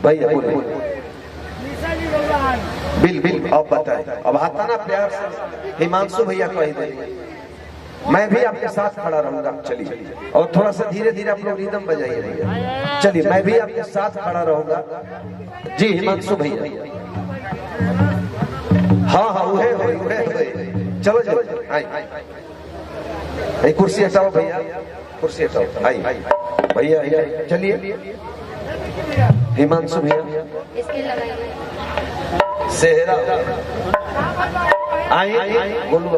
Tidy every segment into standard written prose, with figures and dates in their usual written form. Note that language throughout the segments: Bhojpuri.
भैया बोले बिल बिल अब बताए। अब आता ना प्यार से हिमांशु भैया कह दे मैं भी आपके साथ खड़ा रहूंगा। चलिए और थोड़ा सा धीरे धीरे आप लोग रिदम बजाइए भैया। चलिए मैं भी आपके साथ खड़ा रहूंगा जी हिमांशु भैया। हाँ हाँ उहे चलो चलो आई कुर्सी हटाओ भैया, कुर्सी हटाओ। आई भैया चलिए हिमांशु भैया सेहरा आई बोलू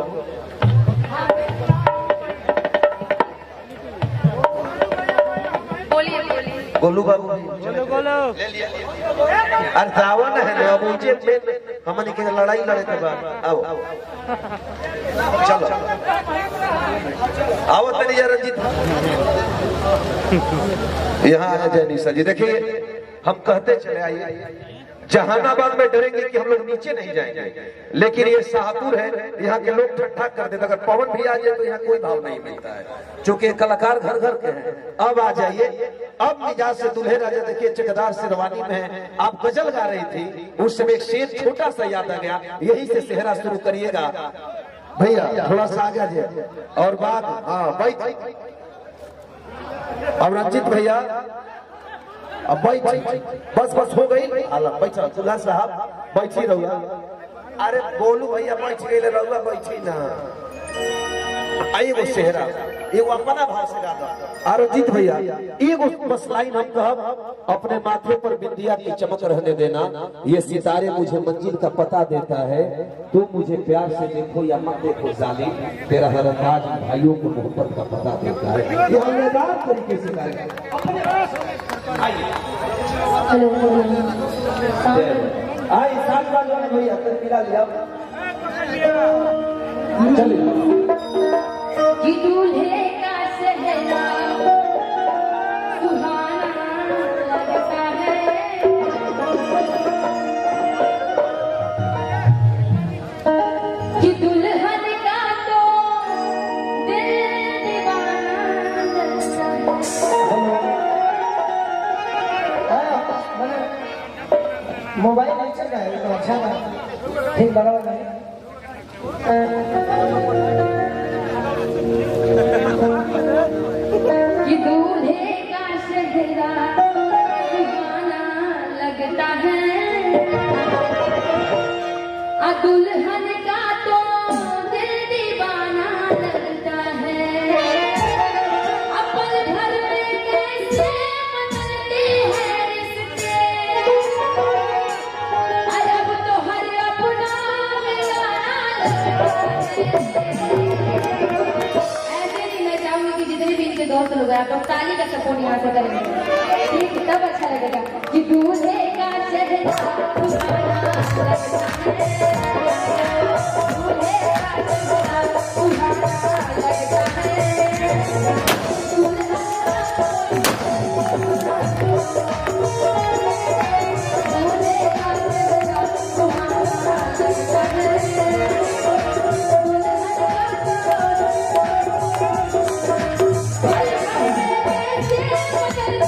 गोलू बाबू अरे रावण है ना अब मुझे हमन के लड़ाई लड़े के बाद आओ चलो आओ तनिया रंजीत यहाँ आ जाए निशा जी। देखिए हम कहते चले आइए जहानाबाद में डरेंगे कि हम लोग नीचे नहीं जाएंगे, लेकिन ये शाहपुर है यहाँ के लोग ठट्ठा कर देते। अगर पवन भी आ जाए तो यहाँ कोई भाव नहीं मिलता है, क्योंकि कलाकार घर घर के हैं। अब आ जाइए, अब मिजाज से दूल्हे राजा देखिए चकदार शेरवानी में है। आप गजल गा रही थी उस समय एक शेर छोटा सा याद आ गया, यही से सेहरा शुरू करिएगा भैया। थोड़ा सा आगे जाइए और बात हाँ बैठ। अब रंजीत भैया अब बैठ बस बस हो गई बैठा दूल्हा साहब बैठी रहुआ। अरे बोलू भैया बैठ गए रहुआ बैठी ना। एगो सेहरा एगो अपना भाव से गा। अरजीत भैया एगो बस लाइन हम कहब अपने माथे पर बिंदिया की चमक रहने देना। ये सितारे मुझे मंजिल का पता देता है, तुम मुझे प्यार से देखो या मत देखो जालिम, तेरा हर अंदाज भाइयों को मोहब्बत का पता देता है। ये मजेदार तरीके से गाएंगे। आई साथ वाले भैया कर मिला लिया चलिए। कि दूल्हे का सेहरा सुहाना लगता है, कि दुल्हन का तो दिल दीवाना लगता है। मोबाइल नहीं चल रहा है तो अच्छा ना ठीक बराबर नहीं। कि दूल्हे का सेहरा सुहाना लगता है, दुल्हन का तो दिल दीवाना लगता है। अपन घर में कैसे बदलते हैं रिश्ते, अब तो हर अपना बेगाना लगता है। जितने भी इनके दोस्त लोग हैं आप ताली का सपोर्ट यहाँ से करेंगे, ठीक तब अच्छा लगेगा। कि दूल्हे का चेहरा सुहाना लगता है, दूल्हे का चेहरा सुहाना लगता है, दूल्हा दूल्हे का चेहरा सुहाना लगता है। Thank you.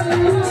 Yeah.